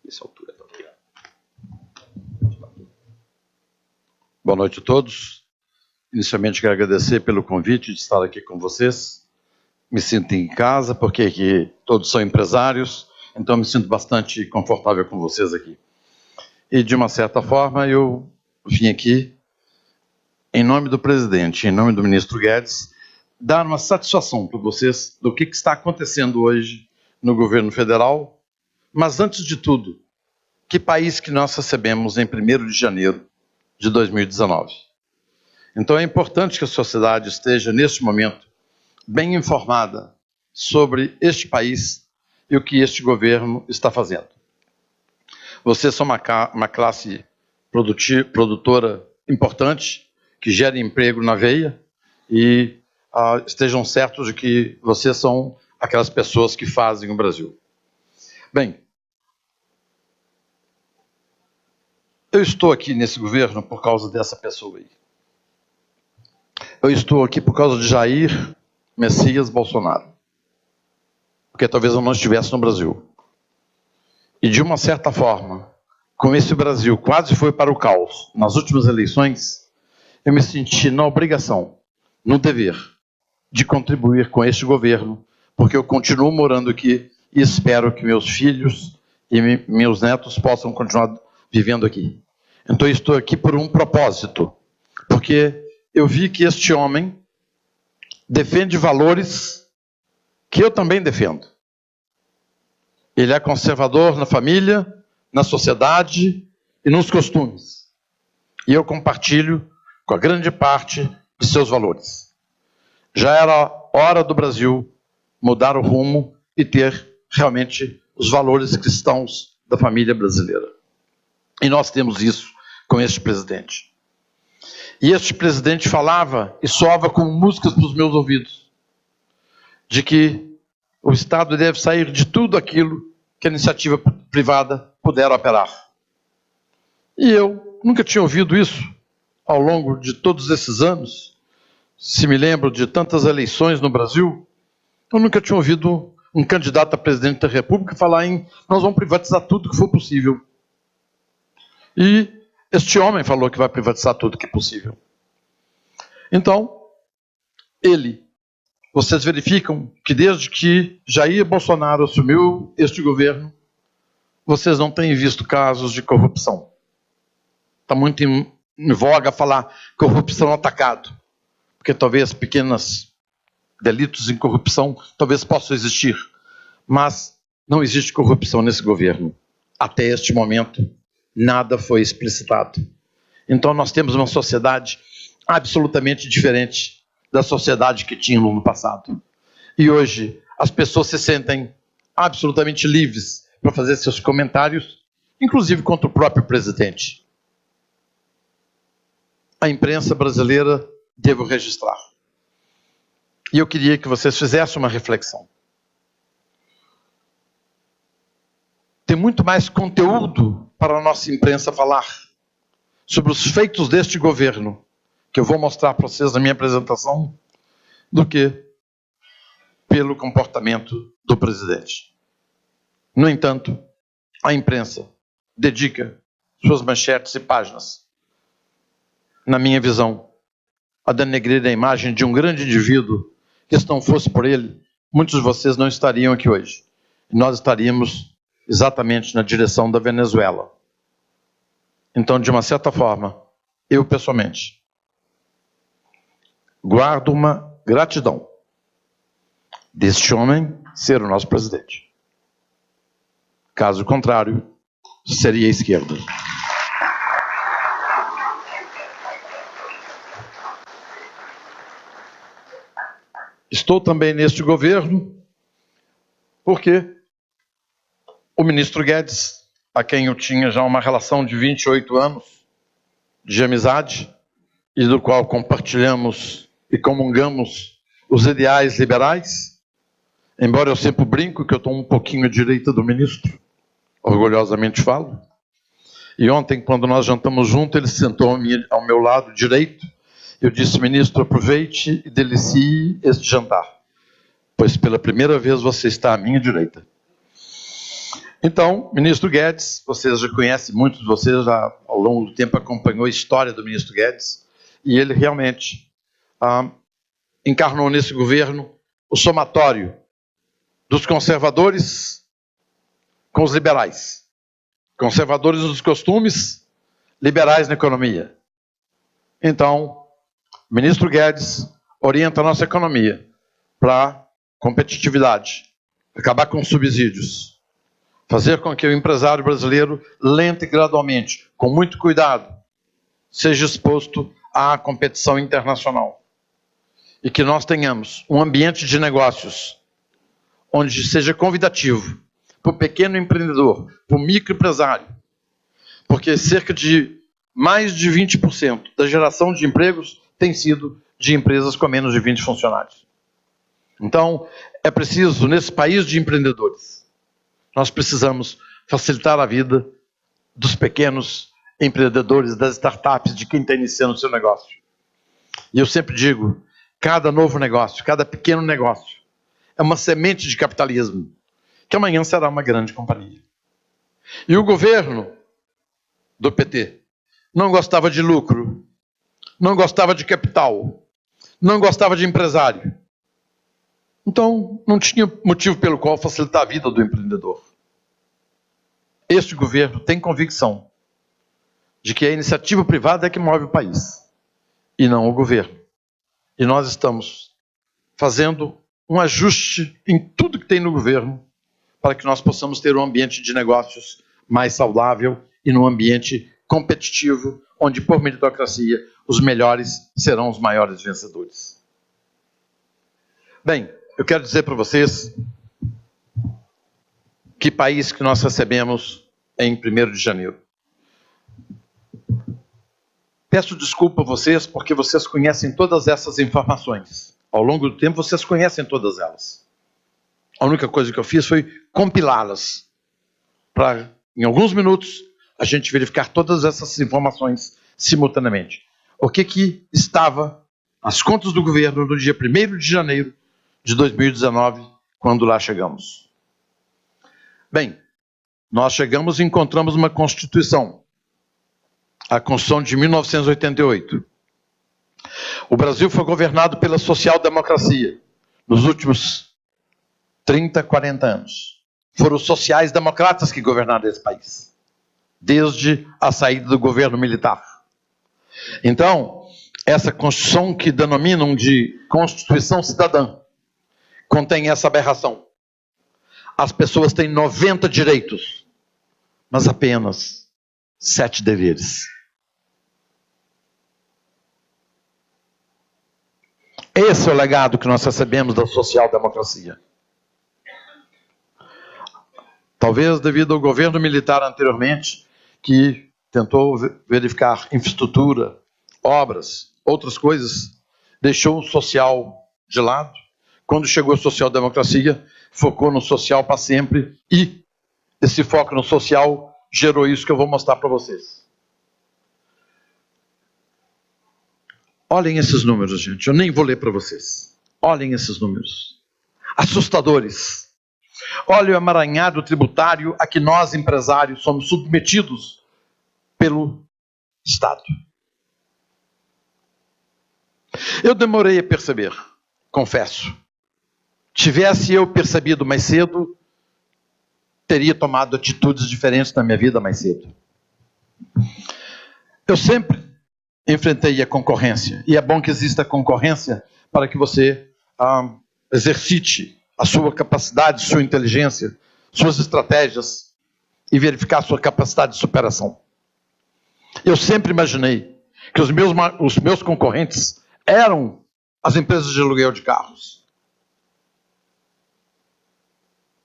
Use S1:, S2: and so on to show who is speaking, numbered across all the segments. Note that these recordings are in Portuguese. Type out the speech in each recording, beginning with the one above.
S1: Essa altura está aqui. Boa noite a todos. Inicialmente quero agradecer pelo convite de estar aqui com vocês. Me sinto em casa, porque aqui todos são empresários, então me sinto bastante confortável com vocês aqui. E, de uma certa forma, eu vim aqui, em nome do presidente, em nome do ministro Guedes, dar uma satisfação para vocês do que está acontecendo hoje no governo federal, mas, antes de tudo, que país que nós recebemos em 1º de janeiro de 2019. Então, é importante que a sociedade esteja, neste momento, bem informada sobre este país e o que este governo está fazendo. Vocês são uma classe produtora importante, que gera emprego na veia, e estejam certos de que vocês são aquelas pessoas que fazem o Brasil. Bem, eu estou aqui nesse governo por causa dessa pessoa aí. Eu estou aqui por causa de Jair Messias Bolsonaro, porque talvez eu não estivesse no Brasil. E, de uma certa forma, como esse Brasil quase foi para o caos nas últimas eleições, eu me senti na obrigação, no dever, de contribuir com este governo, porque eu continuo morando aqui e espero que meus filhos e meus netos possam continuar vivendo aqui. Então, eu estou aqui por um propósito, porque eu vi que este homem defende valores que eu também defendo. Ele é conservador na família, na sociedade e nos costumes. E eu compartilho com a grande parte de seus valores. Já era hora do Brasil mudar o rumo e ter realmente os valores cristãos da família brasileira. E nós temos isso com este presidente. E este presidente falava e soava como músicas para os meus ouvidos, de que o Estado deve sair de tudo aquilo que a iniciativa privada puder operar. E eu nunca tinha ouvido isso ao longo de todos esses anos. Se me lembro de tantas eleições no Brasil, eu nunca tinha ouvido um candidato a presidente da República falar em nós vamos privatizar tudo que for possível. E este homem falou que vai privatizar tudo que é possível. Então, vocês verificam que desde que Jair Bolsonaro assumiu este governo, vocês não têm visto casos de corrupção. Está muito em voga falar corrupção atacado, porque talvez pequenos delitos em corrupção talvez possam existir, mas não existe corrupção nesse governo. Até este momento, nada foi explicitado. Então nós temos uma sociedade absolutamente diferente da sociedade que tínhamos no passado. E hoje as pessoas se sentem absolutamente livres para fazer seus comentários, inclusive contra o próprio presidente. A imprensa brasileira, devo registrar. E eu queria que vocês fizessem uma reflexão. Tem muito mais conteúdo para a nossa imprensa falar sobre os feitos deste governo, que eu vou mostrar para vocês na minha apresentação, do que pelo comportamento do presidente. No entanto, a imprensa dedica suas manchetes e páginas, na minha visão, a denegrir a imagem de um grande indivíduo que, se não fosse por ele, muitos de vocês não estariam aqui hoje. E nós estaríamos exatamente na direção da Venezuela. Então, de uma certa forma, eu pessoalmente guardo uma gratidão deste homem ser o nosso presidente. Caso contrário, seria a esquerda. Estou também neste governo porque o ministro Guedes, a quem eu tinha já uma relação de 28 anos de amizade, e do qual compartilhamos e comungamos os ideais liberais, embora eu sempre brinco que eu estou um pouquinho à direita do ministro, orgulhosamente falo. E ontem, quando nós jantamos juntos, ele sentou ao meu lado direito. Eu disse: ministro, aproveite e delicie este jantar, pois pela primeira vez você está à minha direita. Então, ministro Guedes, vocês já conhecem, muitos de vocês já ao longo do tempo acompanhou a história do ministro Guedes, e ele realmente encarnou nesse governo o somatório dos conservadores com os liberais. Conservadores nos costumes, liberais na economia. Então, o ministro Guedes orienta a nossa economia para competitividade, acabar com os subsídios, fazer com que o empresário brasileiro, lento e gradualmente, com muito cuidado, seja exposto à competição internacional. E que nós tenhamos um ambiente de negócios onde seja convidativo para o pequeno empreendedor, para o microempresário, porque cerca de mais de 20% da geração de empregos tem sido de empresas com menos de 20 funcionários. Então, é preciso, nesse país de empreendedores, nós precisamos facilitar a vida dos pequenos empreendedores, das startups, de quem está iniciando o seu negócio. E eu sempre digo, cada novo negócio, cada pequeno negócio, é uma semente de capitalismo, que amanhã será uma grande companhia. E o governo do PT não gostava de lucro, não gostava de capital, não gostava de empresário. Então, não tinha motivo pelo qual facilitar a vida do empreendedor. Este governo tem convicção de que a iniciativa privada é que move o país, e não o governo. E nós estamos fazendo um ajuste em tudo que tem no governo para que nós possamos ter um ambiente de negócios mais saudável e num ambiente competitivo, onde, por meritocracia, os melhores serão os maiores vencedores. Bem, eu quero dizer para vocês que país que nós recebemos em 1º de janeiro. Peço desculpa a vocês, porque vocês conhecem todas essas informações. Ao longo do tempo, vocês conhecem todas elas. A única coisa que eu fiz foi compilá-las, para, em alguns minutos, a gente verificar todas essas informações simultaneamente. O que estava nas contas do governo no dia 1º de janeiro de 2019, quando lá chegamos. Bem, nós chegamos e encontramos uma Constituição, a Constituição de 1988. O Brasil foi governado pela social-democracia nos últimos 30, 40 anos. Foram os sociais-democratas que governaram esse país, desde a saída do governo militar. Então, essa Constituição que denominam de Constituição Cidadã, contém essa aberração. As pessoas têm 90 direitos, mas apenas 7 deveres. Esse é o legado que nós recebemos da social-democracia. Talvez devido ao governo militar anteriormente, que tentou verificar infraestrutura, obras, outras coisas, deixou o social de lado. Quando chegou a social-democracia, focou no social para sempre, e esse foco no social gerou isso que eu vou mostrar para vocês. Olhem esses números, gente. Eu nem vou ler para vocês. Olhem esses números. Assustadores. Olhem o emaranhado tributário a que nós, empresários, somos submetidos pelo Estado. Eu demorei a perceber, confesso. Tivesse eu percebido mais cedo, teria tomado atitudes diferentes na minha vida mais cedo. Eu sempre enfrentei a concorrência, e é bom que exista concorrência para que você exercite a sua capacidade, sua inteligência, suas estratégias e verificar a sua capacidade de superação. Eu sempre imaginei que os meus concorrentes eram as empresas de aluguel de carros.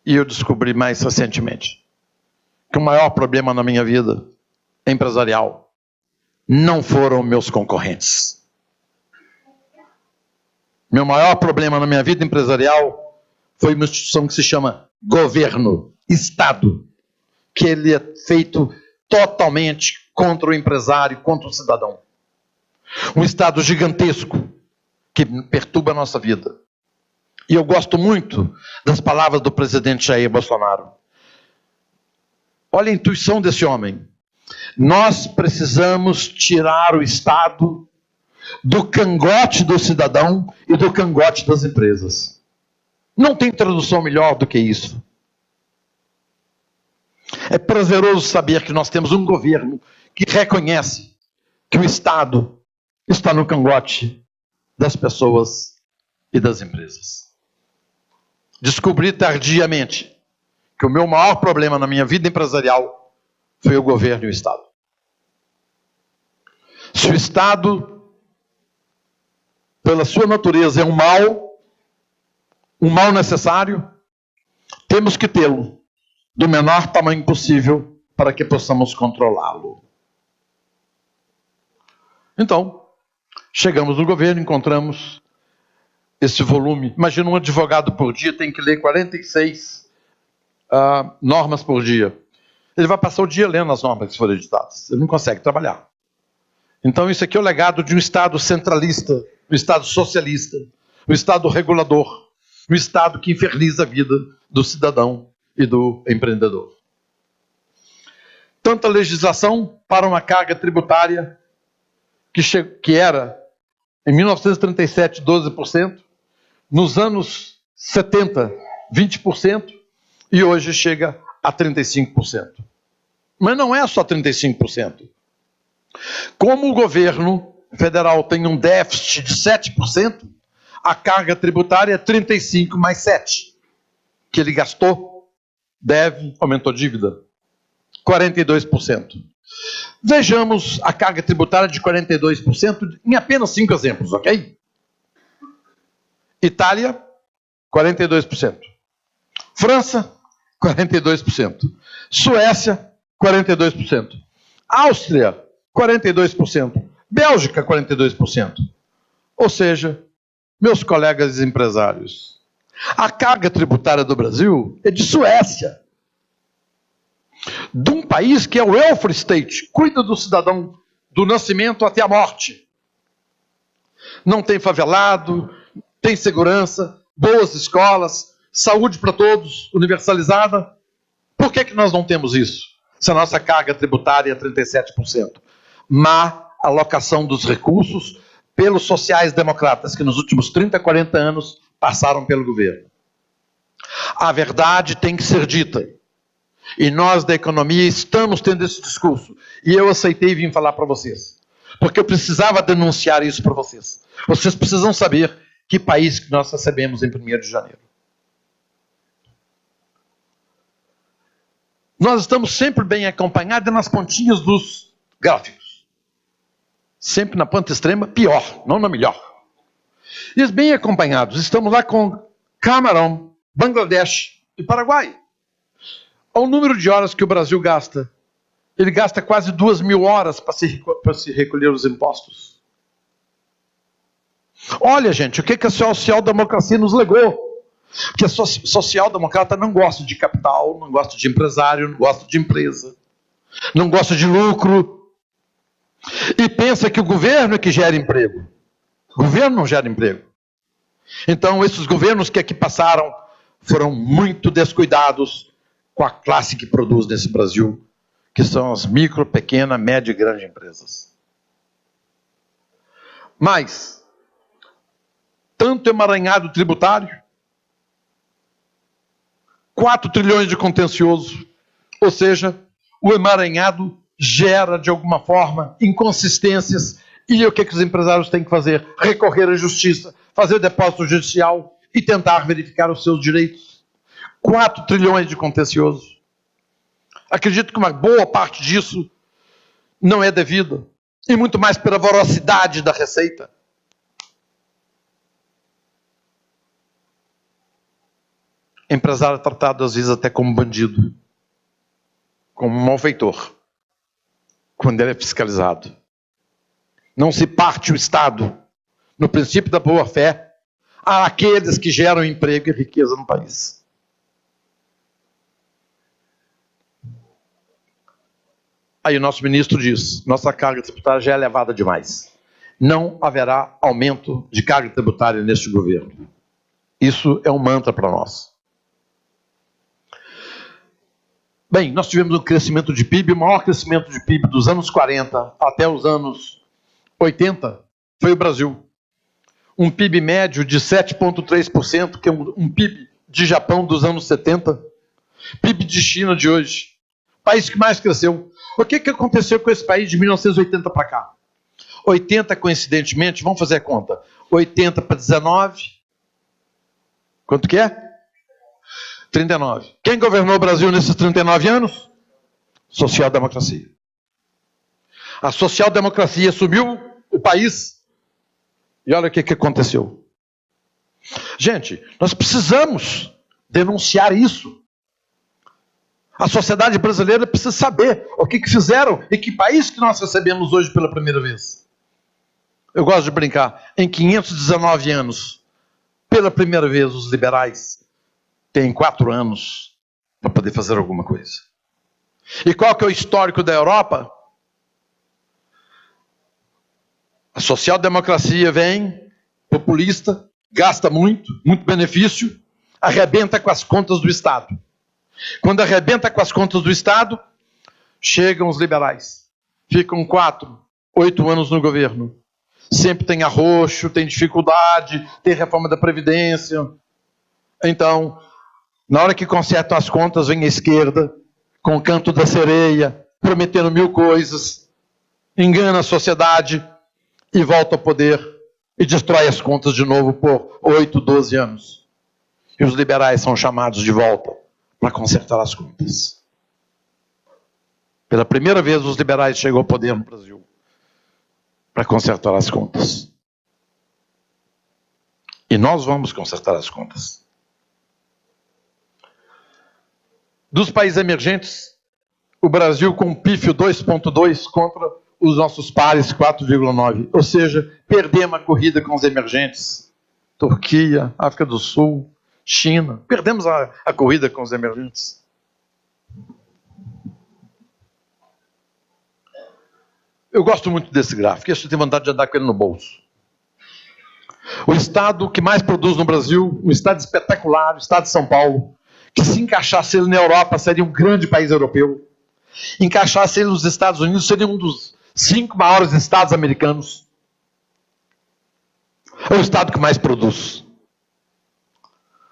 S1: E eu descobri mais recentemente que o maior problema na minha vida empresarial não foram meus concorrentes. Meu maior problema na minha vida empresarial foi uma instituição que se chama governo, Estado, que ele é feito totalmente contra o empresário, contra o cidadão. Um Estado gigantesco que perturba a nossa vida. E eu gosto muito das palavras do presidente Jair Bolsonaro. Olha a intuição desse homem. Nós precisamos tirar o Estado do cangote do cidadão e do cangote das empresas. Não tem tradução melhor do que isso. É prazeroso saber que nós temos um governo que reconhece que o Estado está no cangote das pessoas e das empresas. Descobri tardiamente que o meu maior problema na minha vida empresarial foi o governo e o Estado. Se o Estado, pela sua natureza, é um mal necessário, temos que tê-lo do menor tamanho possível para que possamos controlá-lo. Então, chegamos no governo, encontramos esse volume. Imagina, um advogado por dia tem que ler 46 normas por dia. Ele vai passar o dia lendo as normas que foram editadas. Ele não consegue trabalhar. Então, isso aqui é o legado de um Estado centralista, um Estado socialista, um Estado regulador, um Estado que inferniza a vida do cidadão e do empreendedor. Tanta legislação para uma carga tributária que era, em 1937, 12%, nos anos 70, 20%, e hoje chega a 35%. Mas não é só 35%. Como o governo federal tem um déficit de 7%, a carga tributária é 35 mais 7, que ele gastou, deve, aumentou a dívida, 42%. Vejamos a carga tributária de 42% em apenas 5 exemplos, ok? Itália, 42%. França, 42%. Suécia, 42%. Áustria, 42%. Bélgica, 42%. Ou seja, meus colegas empresários, a carga tributária do Brasil é de Suécia. De um país que é o welfare state, cuida do cidadão do nascimento até a morte. Não tem favelado, tem segurança, boas escolas, saúde para todos, universalizada. Por que nós não temos isso? Se a nossa carga tributária é 37%. Má alocação dos recursos pelos sociais-democratas que nos últimos 30, 40 anos passaram pelo governo. A verdade tem que ser dita. E nós da economia estamos tendo esse discurso. E eu aceitei vir falar para vocês. Porque eu precisava denunciar isso para vocês. Vocês precisam saber que país que nós recebemos em 1º de janeiro. Nós estamos sempre bem acompanhados nas pontinhas dos gráficos. Sempre na ponta extrema, pior, não na melhor. E bem acompanhados. Estamos lá com Camarão, Bangladesh e Paraguai. Ao número de horas que o Brasil gasta, ele gasta quase 2.000 horas para se recolher os impostos. Olha, gente, o que a social-democracia nos legou? Porque a social-democrata não gosta de capital, não gosta de empresário, não gosta de empresa, não gosta de lucro. E pensa que o governo é que gera emprego. O governo não gera emprego. Então, esses governos que aqui passaram foram muito descuidados com a classe que produz nesse Brasil, que são as micro, pequena, média e grande empresas. Mas, tanto emaranhado tributário, 4 trilhões de contencioso, ou seja, o emaranhado gera, de alguma forma, inconsistências, e o que os empresários têm que fazer? Recorrer à justiça, fazer depósito judicial e tentar verificar os seus direitos. 4 trilhões de contencioso. Acredito que uma boa parte disso não é devida, e muito mais pela voracidade da Receita. Empresário é tratado às vezes até como bandido, como um malfeitor, quando ele é fiscalizado. Não se parte o Estado, no princípio da boa-fé, àqueles que geram emprego e riqueza no país. Aí o nosso ministro diz, nossa carga tributária já é elevada demais. Não haverá aumento de carga tributária neste governo. Isso é um mantra para nós. Bem, nós tivemos um crescimento de PIB, o maior crescimento de PIB dos anos 40 até os anos 80 foi o Brasil. Um PIB médio de 7,3%, que é um PIB de Japão dos anos 70, PIB de China de hoje, país que mais cresceu. O que aconteceu com esse país de 1980 para cá? 80, coincidentemente, vamos fazer a conta, 80 para 19, quanto que é? 39. Quem governou o Brasil nesses 39 anos? Social-democracia. A social-democracia assumiu o país e olha o que aconteceu. Gente, nós precisamos denunciar isso. A sociedade brasileira precisa saber o que fizeram e que país que nós recebemos hoje pela primeira vez. Eu gosto de brincar. Em 519 anos, pela primeira vez, os liberais têm 4 anos para poder fazer alguma coisa. E qual que é o histórico da Europa? A social-democracia vem, populista, gasta muito benefício, arrebenta com as contas do Estado. Quando arrebenta com as contas do Estado, chegam os liberais. Ficam 4, 8 anos no governo. Sempre tem arroxo, tem dificuldade, tem reforma da Previdência. Então, na hora que consertam as contas, vem a esquerda, com o canto da sereia, prometendo 1000 coisas, engana a sociedade e volta ao poder e destrói as contas de novo por 8, 12 anos. E os liberais são chamados de volta para consertar as contas. Pela primeira vez, os liberais chegam ao poder no Brasil para consertar as contas. E nós vamos consertar as contas. Dos países emergentes, o Brasil com um pífio 2,2 contra os nossos pares 4,9. Ou seja, perdemos a corrida com os emergentes. Turquia, África do Sul, China. Perdemos a corrida com os emergentes. Eu gosto muito desse gráfico. Eu tenho vontade de andar com ele no bolso. O estado que mais produz no Brasil, um estado espetacular, o estado de São Paulo, que se encaixasse ele na Europa, seria um grande país europeu. Encaixasse ele nos Estados Unidos, seria um dos 5 maiores estados americanos. É o estado que mais produz.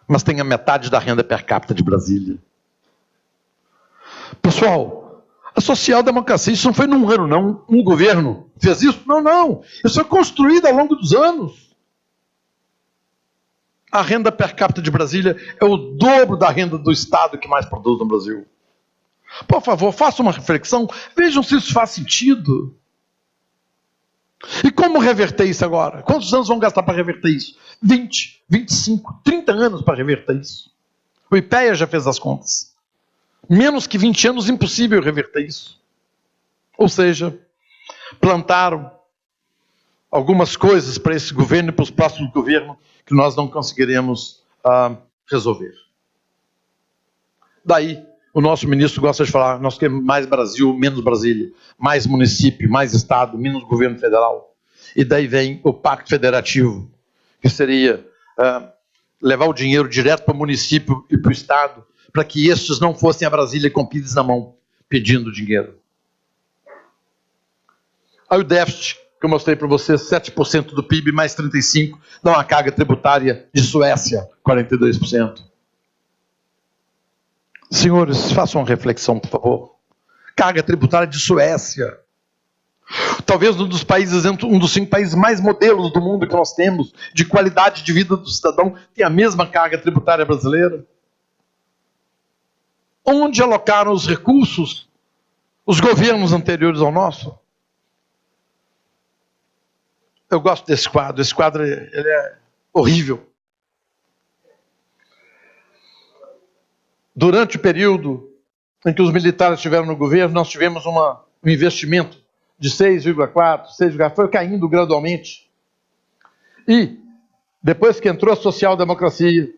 S1: Mas tem a metade da renda per capita de Brasília. Pessoal, a social-democracia, isso não foi num ano, não. Um governo fez isso? Não. Isso foi construído ao longo dos anos. A renda per capita de Brasília é o dobro da renda do estado que mais produz no Brasil. Por favor, façam uma reflexão, vejam se isso faz sentido. E como reverter isso agora? Quantos anos vão gastar para reverter isso? 20, 25, 30 anos para reverter isso. O IPEA já fez as contas. Menos que 20 anos, impossível reverter isso. Ou seja, plantaram algumas coisas para esse governo e para os próximos governos que nós não conseguiremos resolver. Daí, o nosso ministro gosta de falar, nós queremos mais Brasil, menos Brasília, mais município, mais estado, menos governo federal. E daí vem o pacto federativo, que seria levar o dinheiro direto para o município e para o estado, para que estes não fossem a Brasília com pires na mão, pedindo dinheiro. Aí o déficit, que eu mostrei para vocês, 7% do PIB mais 35%, dá uma carga tributária de Suécia, 42%. Senhores, façam uma reflexão, por favor. Carga tributária de Suécia. Talvez um dos países, um dos 5 países mais modelos do mundo que nós temos, de qualidade de vida do cidadão, tem a mesma carga tributária brasileira. Onde alocaram os recursos os governos anteriores ao nosso? Eu gosto desse quadro. Esse quadro ele é horrível. Durante o período em que os militares estiveram no governo, nós tivemos um investimento de 6,4, 6,4, foi caindo gradualmente. E, depois que entrou a social-democracia,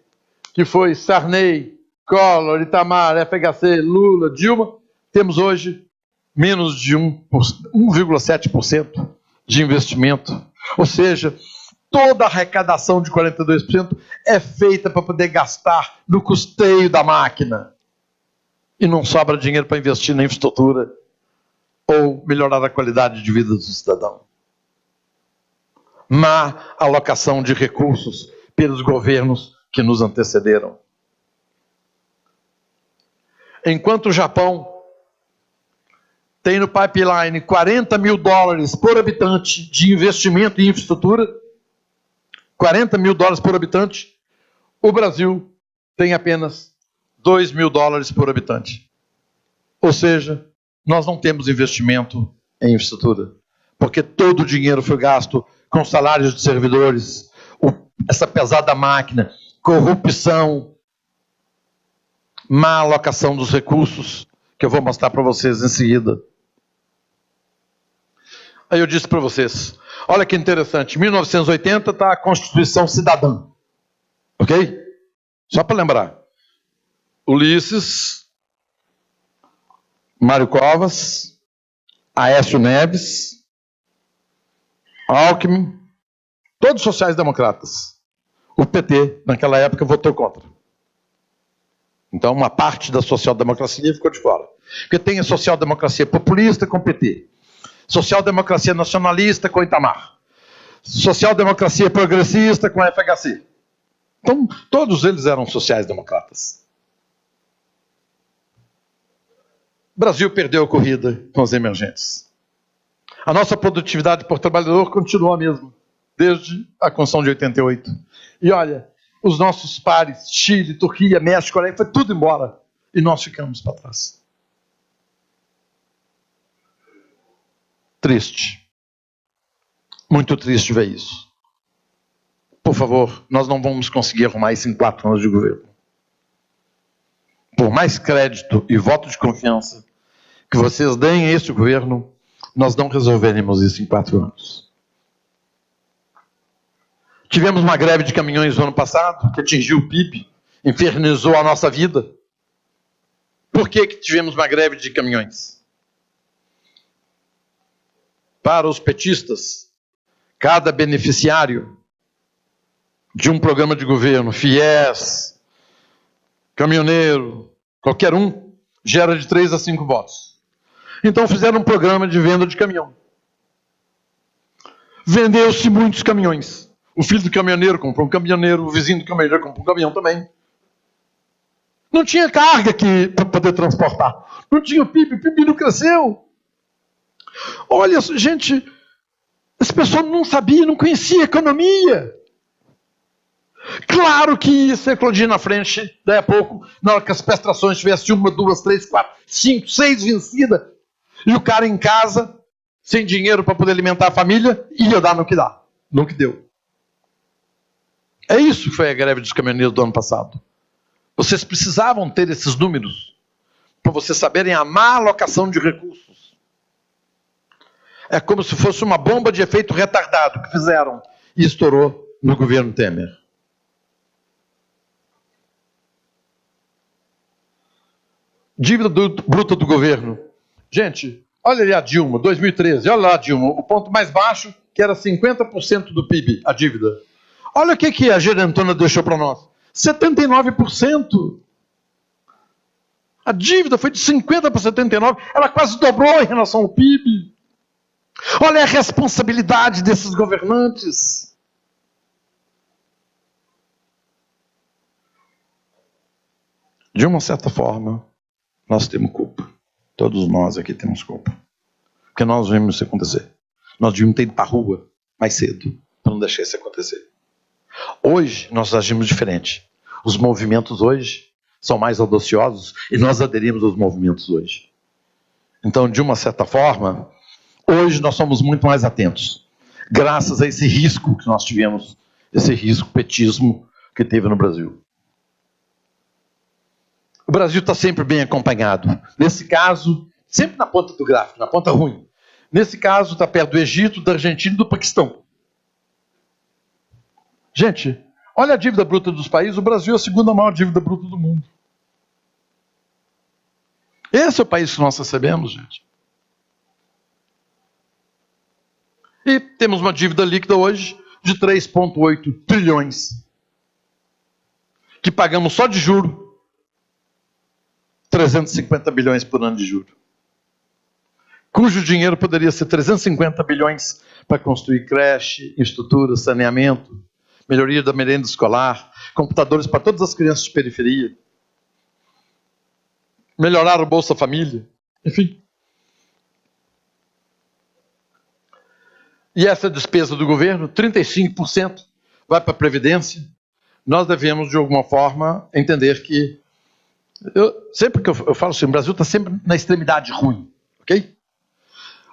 S1: que foi Sarney, Collor, Itamar, FHC, Lula, Dilma, temos hoje menos de 1,7% de investimento. Ou seja, toda a arrecadação de 42% é feita para poder gastar no custeio da máquina. E não sobra dinheiro para investir na infraestrutura ou melhorar a qualidade de vida do cidadão. Má alocação de recursos pelos governos que nos antecederam. Enquanto o Japão tem no pipeline $40 mil por habitante de investimento em infraestrutura, $40 mil por habitante, o Brasil tem apenas $2 mil por habitante. Ou seja, nós não temos investimento em infraestrutura, porque todo o dinheiro foi gasto com salários de servidores, essa pesada máquina, corrupção, má alocação dos recursos, que eu vou mostrar para vocês em seguida. Aí eu disse para vocês, olha que interessante, em 1980 está a Constituição Cidadã, ok? Só para lembrar, Ulisses, Mário Covas, Aécio Neves, Alckmin, todos sociais-democratas. O PT, naquela época, votou contra. Então, uma parte da social-democracia ficou de fora. Porque tem a social-democracia populista com o PT. Social-democracia nacionalista com Itamar. Social-democracia progressista com a FHC. Então, todos eles eram sociais-democratas. O Brasil perdeu a corrida com os emergentes. A nossa produtividade por trabalhador continuou a mesma, desde a Constituição de 88. E olha, os nossos pares, Chile, Turquia, México, Coreia, foi tudo embora. E nós ficamos para trás. Triste. Muito triste ver isso. Por favor, nós não vamos conseguir arrumar isso em 4 anos de governo. Por mais crédito e voto de confiança que vocês deem a este governo, nós não resolveremos isso em 4 anos. Tivemos uma greve de caminhões no ano passado, que atingiu o PIB, infernizou a nossa vida. Por que tivemos uma greve de caminhões? Para os petistas, cada beneficiário de um programa de governo, FIES, caminhoneiro, qualquer um, gera de 3 a 5 votos. Então fizeram um programa de venda de caminhão. Vendeu-se muitos caminhões. O filho do caminhoneiro comprou um caminhoneiro, o vizinho do caminhoneiro comprou um caminhão também. Não tinha carga para poder transportar. Não tinha PIB, o PIB não cresceu. Olha, gente, esse pessoal não sabia, não conhecia economia. Claro que isso ia eclodir na frente, daí a pouco, na hora que as prestações tivessem 1, 2, 3, 4, 5, 6 vencidas, e o cara em casa, sem dinheiro para poder alimentar a família, ia dar no que dá, no que deu. É isso que foi a greve dos caminhoneiros do ano passado. Vocês precisavam ter esses números para vocês saberem a má alocação de recursos. É como se fosse uma bomba de efeito retardado que fizeram e estourou no governo Temer. Dívida bruta do governo. Gente, olha ali a Dilma, 2013. Olha lá a Dilma, o ponto mais baixo, que era 50% do PIB, a dívida. Olha o que a gerentona deixou para nós. 79%. A dívida foi de 50% para 79%. Ela quase dobrou em relação ao PIB. Olha a responsabilidade desses governantes. De uma certa forma, nós temos culpa. Todos nós aqui temos culpa. Porque nós vimos isso acontecer. Nós devíamos ter ido para a rua mais cedo, para não deixar isso acontecer. Hoje, nós agimos diferente. Os movimentos hoje são mais audaciosos e nós aderimos aos movimentos hoje. Então, de uma certa forma, hoje nós somos muito mais atentos. Graças a esse risco que nós tivemos, esse risco petismo que teve no Brasil. O Brasil está sempre bem acompanhado. Nesse caso, sempre na ponta do gráfico, na ponta ruim. Nesse caso, está perto do Egito, da Argentina e do Paquistão. Gente, olha a dívida bruta dos países. O Brasil é a segunda maior dívida bruta do mundo. Esse é o país que nós recebemos, gente. E temos uma dívida líquida hoje de 3,8 trilhões, que pagamos só de juro 350 bilhões por ano de juro, cujo dinheiro poderia ser 350 bilhões para construir creche, estrutura, saneamento, melhoria da merenda escolar, computadores para todas as crianças de periferia, melhorar o Bolsa Família, enfim. E essa despesa do governo, 35% vai para a Previdência. Nós devemos, de alguma forma, entender que... sempre que eu falo assim, o Brasil está sempre na extremidade ruim, ok?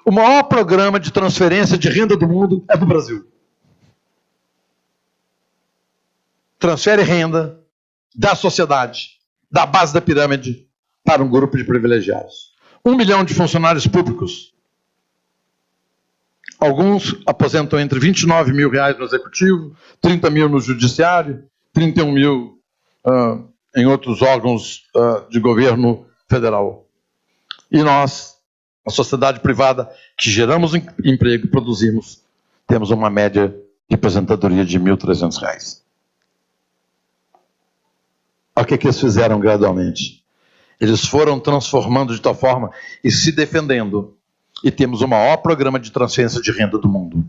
S1: O maior programa de transferência de renda do mundo é do Brasil. Transfere renda da sociedade, da base da pirâmide, para um grupo de privilegiados. 1 milhão de funcionários públicos. Alguns aposentam entre 29 mil reais no executivo, 30 mil no judiciário, 31 mil em outros órgãos de governo federal. E nós, a sociedade privada, que geramos emprego e produzimos, temos uma média de aposentadoria de R$ 1.300. Olha o que eles fizeram gradualmente. Eles foram transformando de tal forma e se defendendo. E temos o maior programa de transferência de renda do mundo.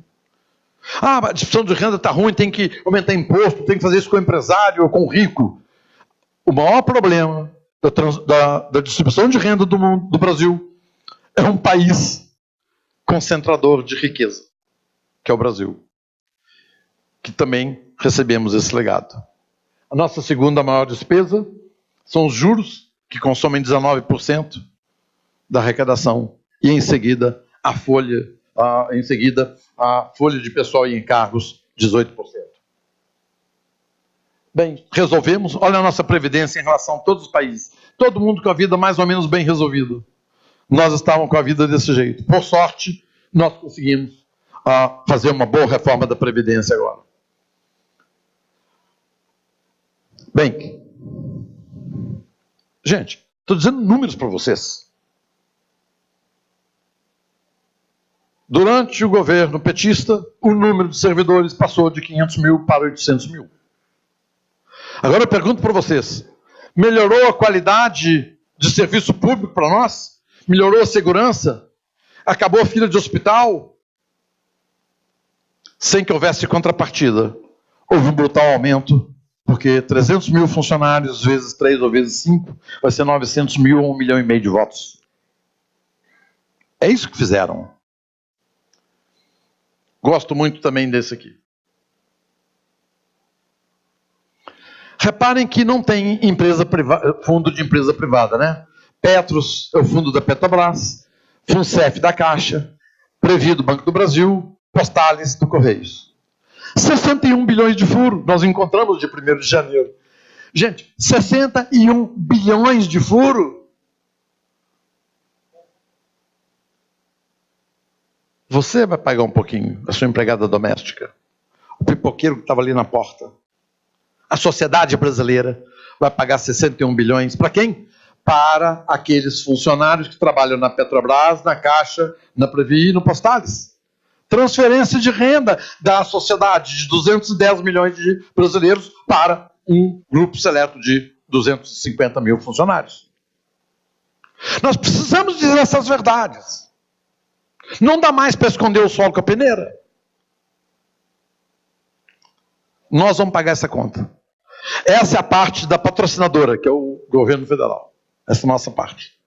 S1: A distribuição de renda está ruim, tem que aumentar imposto, tem que fazer isso com o empresário ou com o rico. O maior problema da distribuição de renda do mundo, do Brasil, é um país concentrador de riqueza, que é o Brasil. Que também recebemos esse legado. A nossa segunda maior despesa são os juros, que consomem 19% da arrecadação. E em seguida, a folha de pessoal e encargos, 18%. Bem, resolvemos. Olha a nossa previdência em relação a todos os países. Todo mundo com a vida mais ou menos bem resolvida. Nós estávamos com a vida desse jeito. Por sorte, nós conseguimos fazer uma boa reforma da previdência agora. Bem, gente, estou dizendo números para vocês. Durante o governo petista, o número de servidores passou de 500 mil para 800 mil. Agora eu pergunto para vocês, melhorou a qualidade de serviço público para nós? Melhorou a segurança? Acabou a fila de hospital? Sem que houvesse contrapartida. Houve um brutal aumento, porque 300 mil funcionários, vezes 3 ou vezes 5, vai ser 900 mil ou 1,5 milhão de votos. É isso que fizeram. Gosto muito também desse aqui. Reparem que não tem fundo de empresa privada, né? Petros é o fundo da Petrobras, Funcef da Caixa, Previ do Banco do Brasil, Postales do Correios. 61 bilhões de furo, nós encontramos de 1º de janeiro. Gente, 61 bilhões de furo. Você vai pagar um pouquinho, a sua empregada doméstica, o pipoqueiro que estava ali na porta. A sociedade brasileira vai pagar 61 bilhões. Para quem? Para aqueles funcionários que trabalham na Petrobras, na Caixa, na Previ e no Postales. Transferência de renda da sociedade de 210 milhões de brasileiros para um grupo seleto de 250 mil funcionários. Nós precisamos dizer essas verdades. Não dá mais para esconder o sol com a peneira. Nós vamos pagar essa conta. Essa é a parte da patrocinadora, que é o governo federal. Essa é a nossa parte.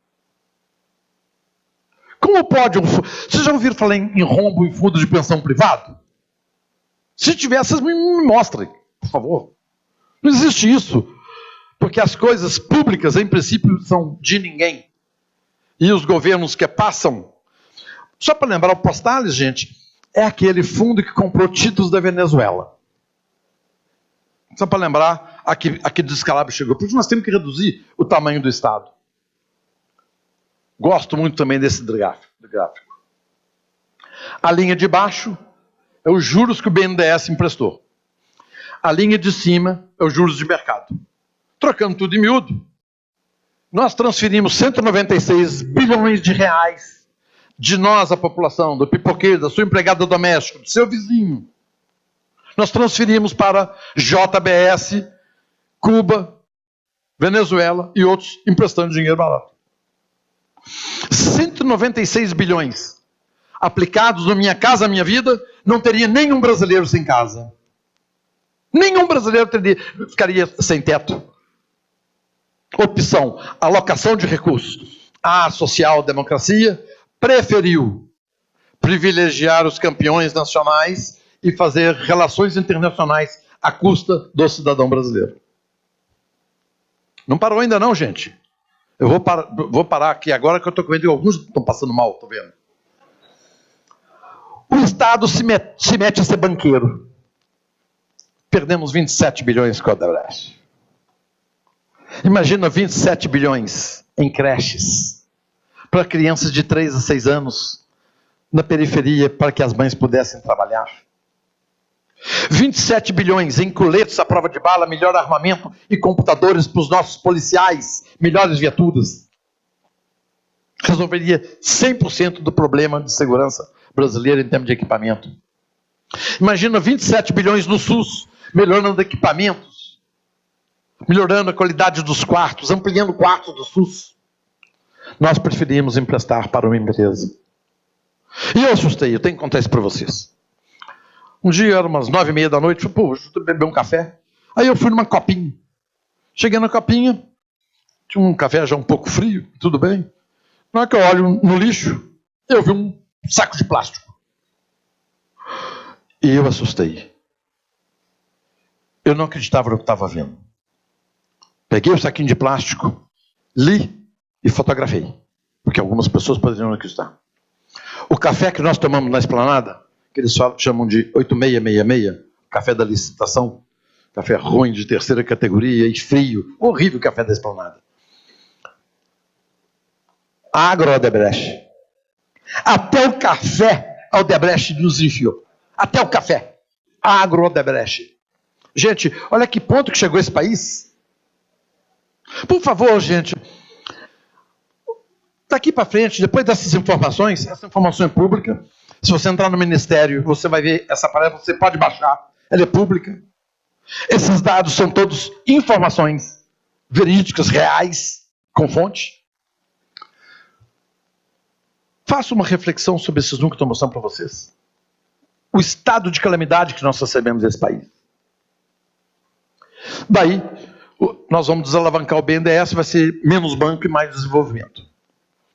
S1: Como pode Vocês já ouviram falar em rombo em fundo de pensão privado? Se tiver, vocês me mostrem, por favor. Não existe isso. Porque as coisas públicas, em princípio, são de ninguém. E os governos que passam... Só para lembrar, o Postales, gente, é aquele fundo que comprou títulos da Venezuela. Só para lembrar a que descalabro chegou. Porque nós temos que reduzir o tamanho do Estado. Gosto muito também desse gráfico. A linha de baixo é os juros que o BNDES emprestou. A linha de cima é os juros de mercado. Trocando tudo em miúdo, nós transferimos 196 bilhões de reais de nós, a população, do pipoqueiro, da sua empregada doméstica, do seu vizinho, Nós transferimos para JBS, Cuba, Venezuela e outros emprestando dinheiro barato. 196 bilhões aplicados no Minha Casa Minha Vida, não teria nenhum brasileiro sem casa. Nenhum brasileiro ficaria sem teto. Opção, alocação de recursos. A social-democracia preferiu privilegiar os campeões nacionais e fazer relações internacionais à custa do cidadão brasileiro. Não parou ainda não, gente. Eu vou parar aqui agora que eu estou vendo que alguns estão passando mal, estou vendo. O Estado se mete a ser banqueiro. Perdemos 27 bilhões com a Odebrecht. Imagina 27 bilhões em creches para crianças de 3 a 6 anos na periferia para que as mães pudessem trabalhar. 27 bilhões em coletes à prova de bala, melhor armamento e computadores para os nossos policiais, melhores viaturas. Resolveria 100% do problema de segurança brasileira em termos de equipamento. Imagina 27 bilhões no SUS, melhorando equipamentos, melhorando a qualidade dos quartos, ampliando quartos do SUS. Nós preferimos emprestar para uma empresa. E eu assustei, eu tenho que contar isso para vocês. Um dia, era umas 9h30 da noite, falei, deixa eu beber um café. Aí eu fui numa copinha. Cheguei na copinha, tinha um café já um pouco frio, tudo bem. Na hora que eu olho no lixo, eu vi um saco de plástico. E eu assustei. Eu não acreditava no que estava vendo. Peguei o saquinho de plástico, li e fotografei. Porque algumas pessoas poderiam não acreditar. O café que nós tomamos na esplanada, que eles chamam de 8666, café da licitação, café ruim de terceira categoria e frio, horrível café da esplanada. Agro Odebrecht. Até o café a Odebrecht nos enfiou. Até o café. Agro Odebrecht. Gente, olha que ponto que chegou esse país. Por favor, gente, daqui para frente, depois dessas informações, essa informação é pública. Se você entrar no ministério, você vai ver essa palestra, você pode baixar, ela é pública. Esses dados são todos informações verídicas, reais, com fonte. Faça uma reflexão sobre esses números que estou mostrando para vocês. O estado de calamidade que nós recebemos nesse país. Daí, nós vamos desalavancar o BNDES, vai ser menos banco e mais desenvolvimento.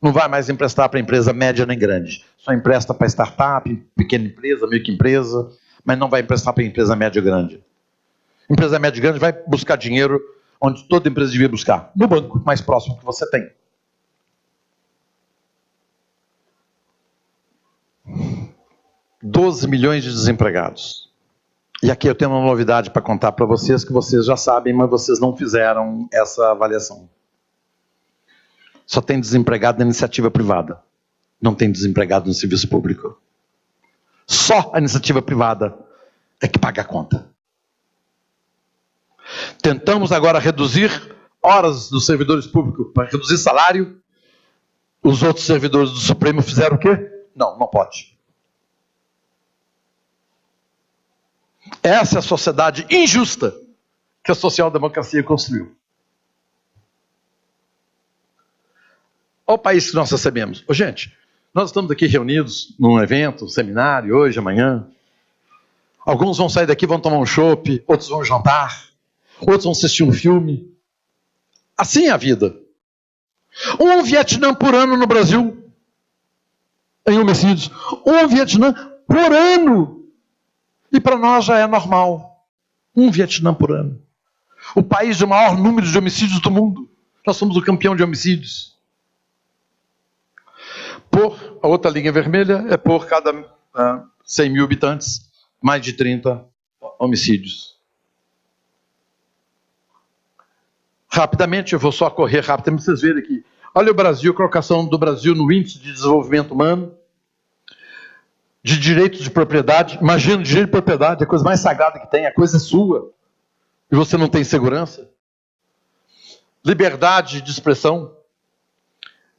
S1: Não vai mais emprestar para empresa média nem grande. Só empresta para startup, pequena empresa, microempresa, mas não vai emprestar para empresa média e grande. Empresa média e grande vai buscar dinheiro onde toda empresa devia buscar, no banco mais próximo que você tem. $12 milhões de desempregados. E aqui eu tenho uma novidade para contar para vocês, que vocês já sabem, mas vocês não fizeram essa avaliação. Só tem desempregado na iniciativa privada. Não tem desempregado no serviço público. Só a iniciativa privada é que paga a conta. Tentamos agora reduzir horas dos servidores públicos para reduzir salário. Os outros servidores do Supremo fizeram o quê? Não pode. Essa é a sociedade injusta que a social-democracia construiu. Olha o país que nós recebemos. Gente, nós estamos aqui reunidos num evento, um seminário, hoje, amanhã. Alguns vão sair daqui, vão tomar um chopp, outros vão jantar, outros vão assistir um filme. Assim é a vida. Um Vietnã por ano no Brasil, em homicídios. Um Vietnã por ano. E para nós já é normal. Um Vietnã por ano. O país de maior número de homicídios do mundo. Nós somos o campeão de homicídios. A outra linha vermelha é por cada 100 mil habitantes, mais de 30 homicídios. Rapidamente, eu vou só correr rapidamente para vocês verem aqui. Olha o Brasil, a colocação do Brasil no índice de desenvolvimento humano, de direitos de propriedade. Imagina, direito de propriedade, é a coisa mais sagrada que tem, a coisa é sua. E você não tem segurança. Liberdade de expressão,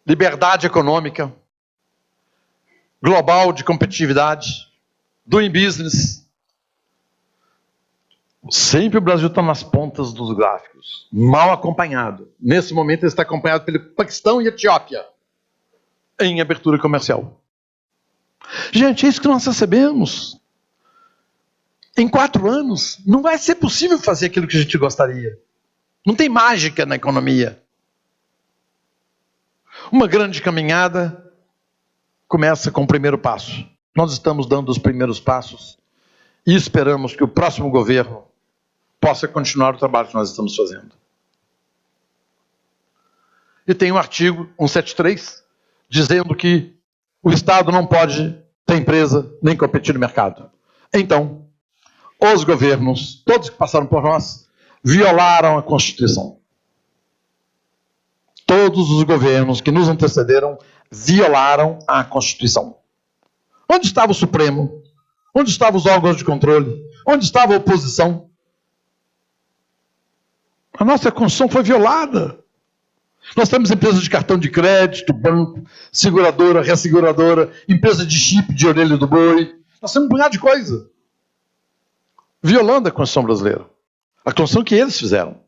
S1: liberdade econômica, global de competitividade, doing business, Sempre o Brasil está nas pontas dos gráficos, mal acompanhado. Nesse momento ele está acompanhado pelo Paquistão e Etiópia, em abertura comercial. Gente, é isso que nós recebemos. Em 4 anos, não vai ser possível fazer aquilo que a gente gostaria. Não tem mágica na economia. Uma grande caminhada começa com o primeiro passo. Nós estamos dando os primeiros passos e esperamos que o próximo governo possa continuar o trabalho que nós estamos fazendo. E tem um artigo 173 dizendo que o Estado não pode ter empresa nem competir no mercado. Então, os governos, todos que passaram por nós, violaram a Constituição. Todos os governos que nos antecederam violaram a Constituição. Onde estava o Supremo? Onde estavam os órgãos de controle? Onde estava a oposição? A nossa Constituição foi violada. Nós temos empresas de cartão de crédito, banco, seguradora, resseguradora, empresa de chip de orelha do boi. Nós temos um punhado de coisa. Violando a Constituição brasileira. A Constituição que eles fizeram.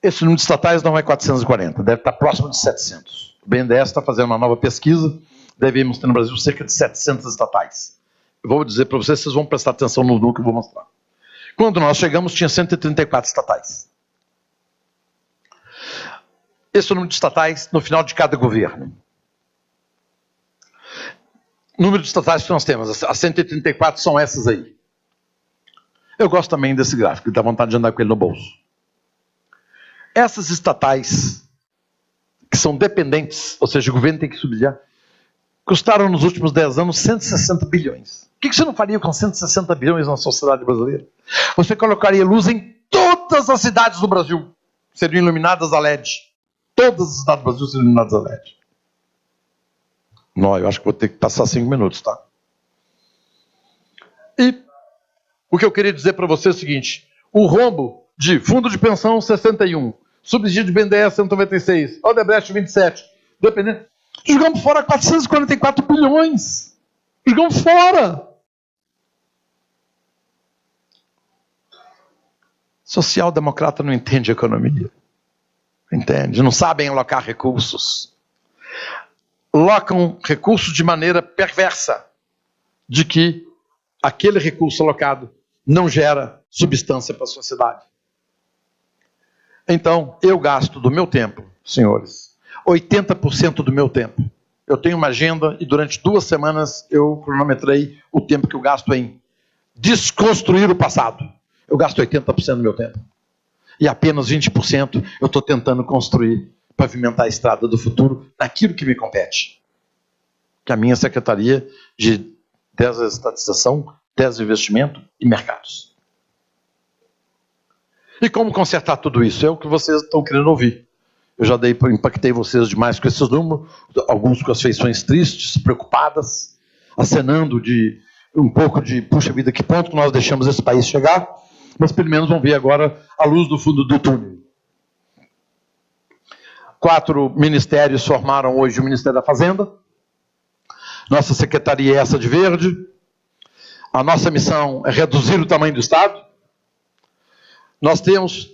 S1: Esse número de estatais não é 440, deve estar próximo de 700. O BNDES está fazendo uma nova pesquisa, devemos ter no Brasil cerca de 700 estatais. Eu vou dizer para vocês vão prestar atenção no número que eu vou mostrar. Quando nós chegamos, tinha 134 estatais. Esse é o número de estatais no final de cada governo. O número de estatais que nós temos, as 134 são essas aí. Eu gosto também desse gráfico, dá vontade de andar com ele no bolso. Essas estatais, que são dependentes, ou seja, o governo tem que subsidiar, custaram nos últimos 10 anos 160 bilhões. O que você não faria com 160 bilhões na sociedade brasileira? Você colocaria luz em todas as cidades do Brasil, seriam iluminadas a LED. Todas as cidades do Brasil seriam iluminadas a LED. Não, eu acho que vou ter que passar 5 minutos, tá? E o que eu queria dizer para você é o seguinte: o rombo de fundo de pensão 61, subsídio de BNDES 196, Odebrecht 27, dependendo, jogamos fora 444 bilhões. Jogamos fora. Social-democrata não entende economia. Entende? Não sabem alocar recursos. Locam recursos de maneira perversa, de que aquele recurso alocado não gera substância para a sociedade. Então, eu gasto do meu tempo, senhores, 80% do meu tempo. Eu tenho uma agenda e durante 2 semanas eu cronometrei o tempo que eu gasto em desconstruir o passado. Eu gasto 80% do meu tempo. E apenas 20% eu estou tentando construir, pavimentar a estrada do futuro naquilo que me compete. Que é a minha secretaria de desestatização, desinvestimento e mercados. E como consertar tudo isso? É o que vocês estão querendo ouvir. Eu já impactei vocês demais com esses números, alguns com as feições tristes, preocupadas, acenando de um pouco de, puxa vida, que ponto que nós deixamos esse país chegar, mas pelo menos vão ver agora a luz do fundo do túnel. 4 ministérios formaram hoje o Ministério da Fazenda. Nossa secretaria é essa de verde. A nossa missão é reduzir o tamanho do Estado. Nós temos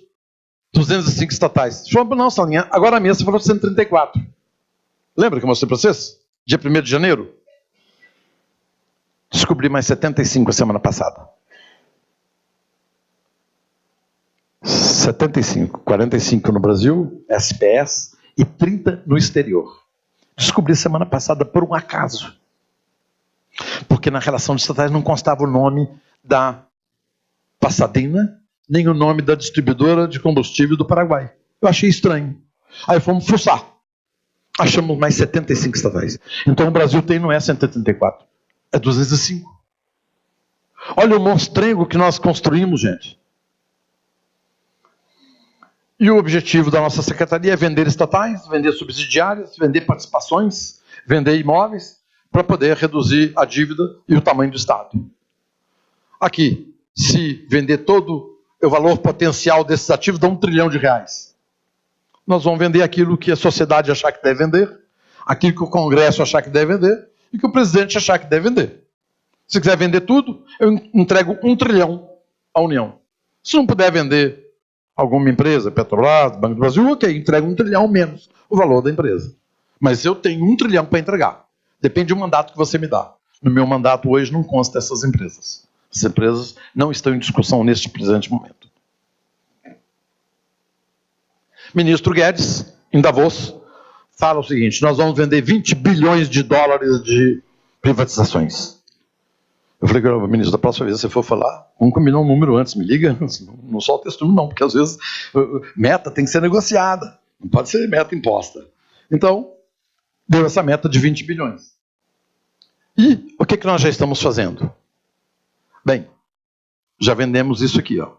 S1: 205 estatais. Não, Salinha, agora mesmo você falou de 134. Lembra que eu mostrei para vocês? Dia 1º de janeiro? Descobri mais 75 a semana passada. 75. 45 no Brasil, SPS, e 30 no exterior. Descobri semana passada por um acaso. Porque na relação de estatais não constava o nome da Pasadena, nem o nome da distribuidora de combustível do Paraguai. Eu achei estranho. Aí fomos fuçar. Achamos mais 75 estatais. Então o Brasil tem, não é 134, é 205. Olha o monstrengo que nós construímos, gente. E o objetivo da nossa secretaria é vender estatais, vender subsidiárias, vender participações, vender imóveis, para poder reduzir a dívida e o tamanho do Estado. Aqui, se vender todo o valor potencial desses ativos, dá R$1 trilhão. Nós vamos vender aquilo que a sociedade achar que deve vender, aquilo que o Congresso achar que deve vender, e que o presidente achar que deve vender. Se quiser vender tudo, eu entrego 1 trilhão à União. Se não puder vender alguma empresa, Petrobras, Banco do Brasil, ok, entrego 1 trilhão menos o valor da empresa. Mas eu tenho 1 trilhão para entregar. Depende do mandato que você me dá. No meu mandato hoje não consta essas empresas. Essas empresas não estão em discussão neste presente momento. Ministro Guedes, em Davos, fala o seguinte: nós vamos vender 20 bilhões de dólares de privatizações. Eu falei, ministro, da próxima vez que você for falar, vamos combinar um número antes, me liga, não solta esse número não, porque às vezes meta tem que ser negociada, não pode ser meta imposta. Então, deu essa meta de 20 bilhões. E o que nós já estamos fazendo? Bem, já vendemos isso aqui, ó.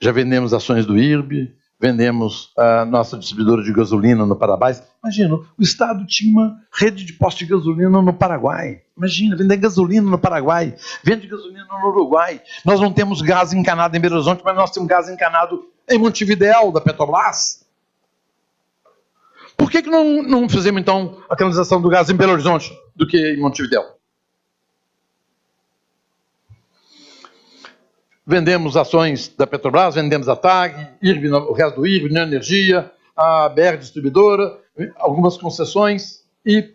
S1: Já vendemos ações do IRB, vendemos a nossa distribuidora de gasolina no Paraguai. Imagina, o Estado tinha uma rede de postos de gasolina no Paraguai. Imagina, vender gasolina no Paraguai, vende gasolina no Uruguai. Nós não temos gás encanado em Belo Horizonte, mas nós temos gás encanado em Montevidéu, da Petrobras. Por que não fizemos, então, a canalização do gás em Belo Horizonte do que em Montevidéu? Vendemos ações da Petrobras, vendemos a TAG, IRB, o resto do IRB, Neo Energia, a BR Distribuidora, algumas concessões, e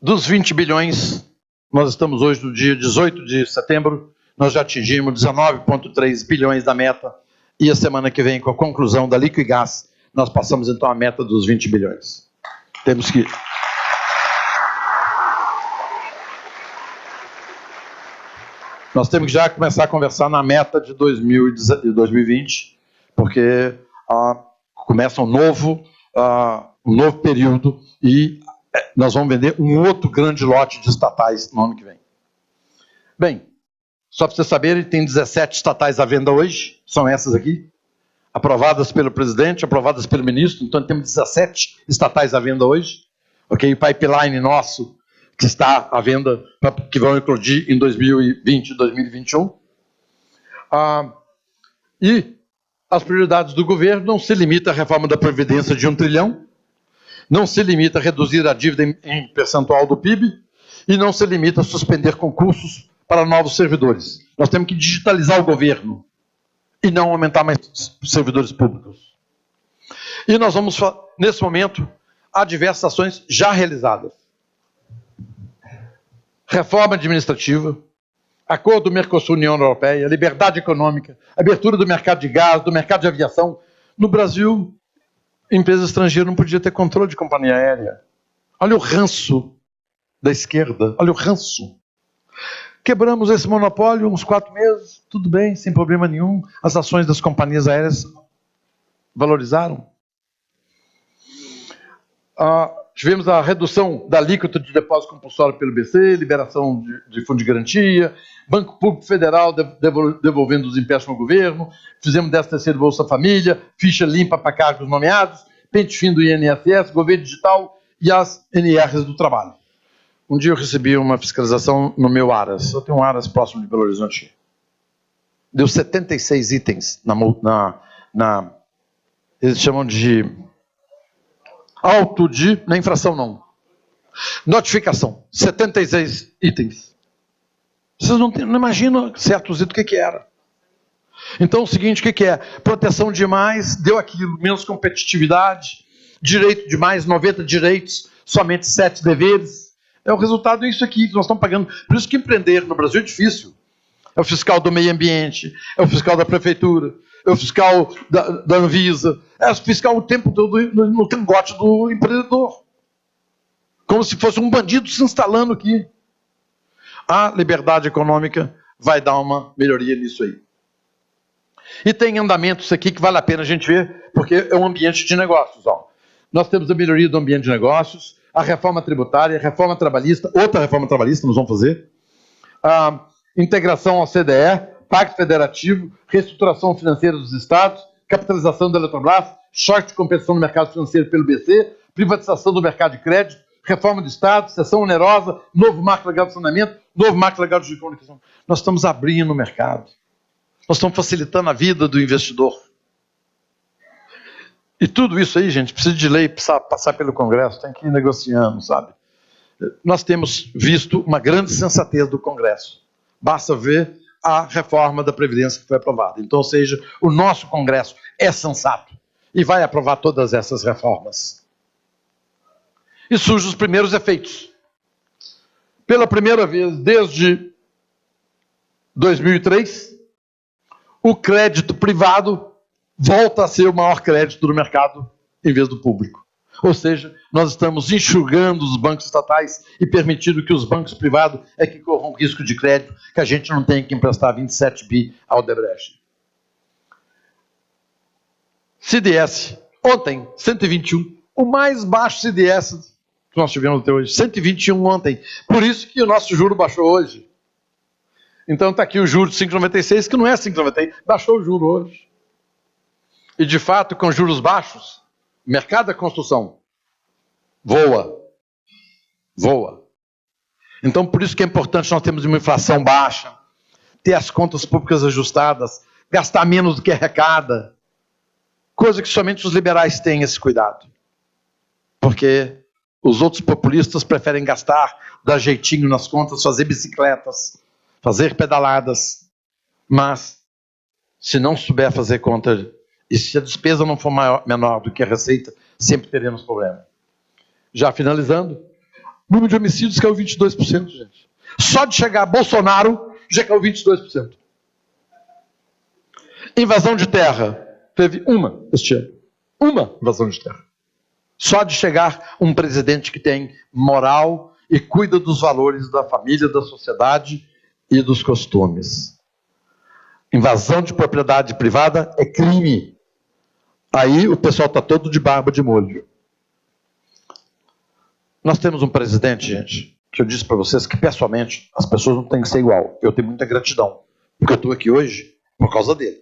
S1: dos 20 bilhões, nós estamos hoje no dia 18 de setembro, nós já atingimos 19,3 bilhões da meta, e a semana que vem, com a conclusão da Liquigás, nós passamos então a meta dos 20 bilhões. Temos que... Nós temos que já começar a conversar na meta de 2020, porque começa um novo período e nós vamos vender um outro grande lote de estatais no ano que vem. Bem, só para vocês saberem, tem 17 estatais à venda hoje, são essas aqui, aprovadas pelo presidente, aprovadas pelo ministro, então temos 17 estatais à venda hoje. Ok, o pipeline nosso que está à venda, que vão eclodir em 2020 e 2021. E as prioridades do governo não se limitam à reforma da Previdência de 1 trilhão, não se limita a reduzir a dívida em percentual do PIB e não se limita a suspender concursos para novos servidores. Nós temos que digitalizar o governo e não aumentar mais servidores públicos. E nós vamos, nesse momento, há diversas ações já realizadas. Reforma administrativa, acordo do Mercosul-União Europeia, liberdade econômica, abertura do mercado de gás, do mercado de aviação. No Brasil, empresa estrangeira não podia ter controle de companhia aérea. Olha o ranço da esquerda, olha o ranço. Quebramos esse monopólio uns 4 meses, tudo bem, sem problema nenhum. As ações das companhias aéreas valorizaram. Tivemos a redução da alíquota de depósito compulsório pelo BC, liberação de fundo de garantia, Banco Público Federal devolvendo os empréstimos ao governo, fizemos 13º Bolsa Família, ficha limpa para cargos nomeados, pente fino do INSS, governo digital e as NRs do trabalho. Um dia eu recebi uma fiscalização no meu Aras, eu tenho um Aras próximo de Belo Horizonte. Deu 76 itens eles chamam de na infração não. Notificação, 76 itens. Vocês não imaginam certos itens o que era. Então, o seguinte, o que é? Proteção demais, deu aquilo, menos competitividade, direito demais, 90 direitos, somente 7 deveres. É o resultado disso aqui que nós estamos pagando. Por isso que empreender no Brasil é difícil. É o fiscal do meio ambiente, é o fiscal da prefeitura, é o fiscal da Anvisa, é o fiscal o tempo todo no cangote do empreendedor. Como se fosse um bandido se instalando aqui. A liberdade econômica vai dar uma melhoria nisso aí. E tem andamentos aqui que vale a pena a gente ver, porque é um ambiente de negócios. Ó. Nós temos a melhoria do ambiente de negócios, a reforma tributária, a reforma trabalhista, outra reforma trabalhista nós vamos fazer, a integração ao CDE, Pacto Federativo, reestruturação financeira dos estados, capitalização da Eletrobras, short de compensação no mercado financeiro pelo BC, privatização do mercado de crédito, reforma do Estado, cessão onerosa, novo marco legal de saneamento, novo marco legal de comunicação. Nós estamos abrindo o mercado. Nós estamos facilitando a vida do investidor. E tudo isso aí, gente, precisa de lei, precisa passar pelo Congresso, tem que ir negociando, sabe? nós temos visto uma grande sensatez do Congresso. Basta ver a reforma da Previdência que foi aprovada. Então, ou seja, o nosso Congresso é sensato e vai aprovar todas essas reformas. E surgem os primeiros efeitos. Pela primeira vez desde 2003, o crédito privado volta a ser o maior crédito do mercado em vez do público. Ou seja, nós estamos enxugando os bancos estatais e permitindo que os bancos privados é que corram risco de crédito, que a gente não tenha que emprestar 27 bi ao Odebrecht. CDS, ontem, 121, o mais baixo CDS que nós tivemos até hoje, 121 ontem. Por isso que o nosso juro baixou hoje. Então está aqui o juro de 5,96, que não é 5,96, baixou o juro hoje. E de fato, com juros baixos, o mercado da construção voa. Então, por isso que é importante nós termos uma inflação baixa, ter as contas públicas ajustadas, gastar menos do que arrecada, coisa que somente os liberais têm esse cuidado. Porque os outros populistas preferem gastar, dar jeitinho nas contas, fazer bicicletas, fazer pedaladas, mas se não souber fazer conta, e se a despesa não for menor do que a receita, sempre teremos problema. Já finalizando, o número de homicídios caiu 22%, gente. Só de chegar Bolsonaro, já caiu 22%. Invasão de terra, teve uma este ano. Uma invasão de terra. Só de chegar um presidente que tem moral e cuida dos valores da família, da sociedade e dos costumes. Invasão de propriedade privada é crime. Aí o pessoal está todo de barba de molho. Nós temos um presidente, gente, que eu disse para vocês que, pessoalmente, as pessoas não têm que ser igual. Eu tenho muita gratidão, porque eu estou aqui hoje por causa dele.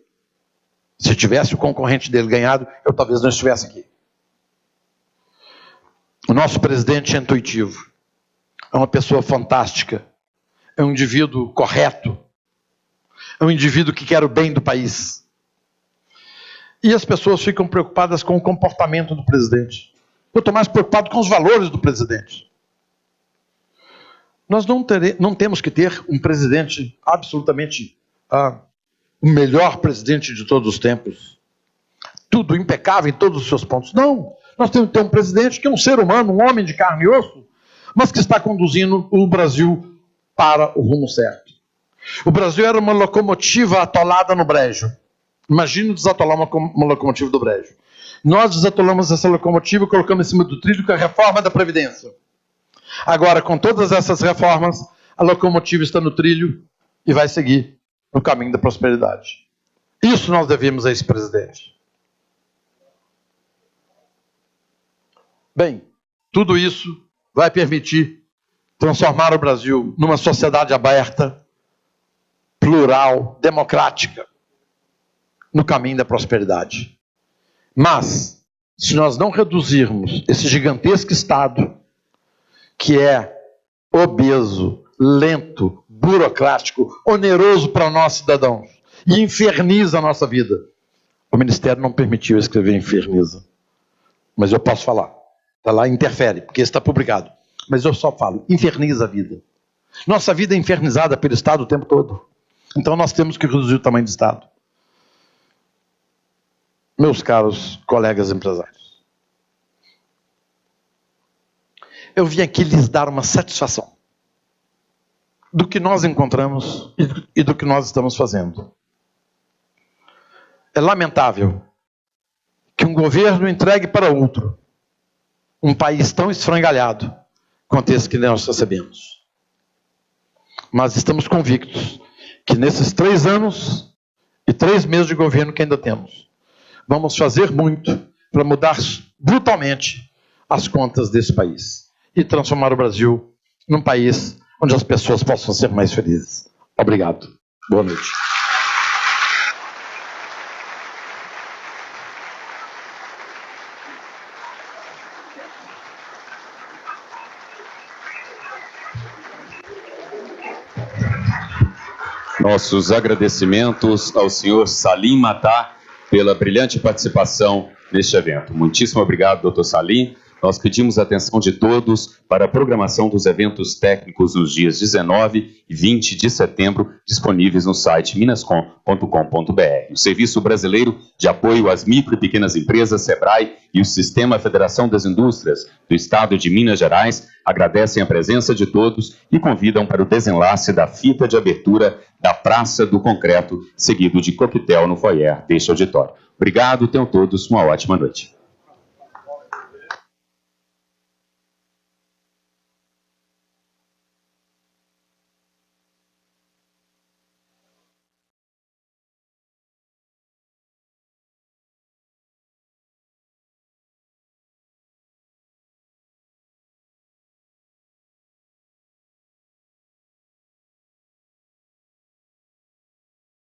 S1: Se tivesse o concorrente dele ganhado, eu talvez não estivesse aqui. O nosso presidente é intuitivo. É uma pessoa fantástica. É um indivíduo correto. É um indivíduo que quer o bem do país. E as pessoas ficam preocupadas com o comportamento do presidente. Eu estou mais preocupado com os valores do presidente. Nós não temos que ter um presidente absolutamente o melhor presidente de todos os tempos. Tudo impecável em todos os seus pontos. Não. Nós temos que ter um presidente que é um ser humano, um homem de carne e osso, mas que está conduzindo o Brasil para o rumo certo. O Brasil era uma locomotiva atolada no brejo. Imagine desatolar uma locomotiva do brejo. Nós desatolamos essa locomotiva e colocamos em cima do trilho com a reforma da Previdência. Agora, com todas essas reformas, a locomotiva está no trilho e vai seguir no caminho da prosperidade. Isso nós devemos a esse presidente. Bem, tudo isso vai permitir transformar o Brasil numa sociedade aberta, plural, democrática, no caminho da prosperidade. Mas, se nós não reduzirmos esse gigantesco Estado, que é obeso, lento, burocrático, oneroso para nós cidadãos, e inferniza a nossa vida. O Ministério não permitiu escrever inferniza. Mas eu posso falar. Está lá, interfere, porque está publicado. Mas eu só falo, inferniza a vida. Nossa vida é infernizada pelo Estado o tempo todo. Então nós temos que reduzir o tamanho do Estado. Meus caros colegas empresários, eu vim aqui lhes dar uma satisfação do que nós encontramos e do que nós estamos fazendo. É lamentável que um governo entregue para outro um país tão esfrangalhado quanto esse que nós recebemos. Mas estamos convictos que nesses 3 anos e 3 meses de governo que ainda temos, vamos fazer muito para mudar brutalmente as contas desse país e transformar o Brasil num país onde as pessoas possam ser mais felizes. Obrigado. Boa noite.
S2: Nossos agradecimentos ao senhor Salim Matar pela brilhante participação neste evento. Muitíssimo obrigado, doutor Salim. nós pedimos a atenção de todos para a programação dos eventos técnicos nos dias 19 e 20 de setembro, disponíveis no site minascom.com.br. O Serviço Brasileiro de Apoio às Micro e Pequenas Empresas, SEBRAE, e o Sistema Federação das Indústrias do Estado de Minas Gerais agradecem a presença de todos e convidam para o desenlace da fita de abertura da Praça do Concreto, seguido de coquetel no foyer deste auditório. Obrigado, tenham todos uma ótima noite.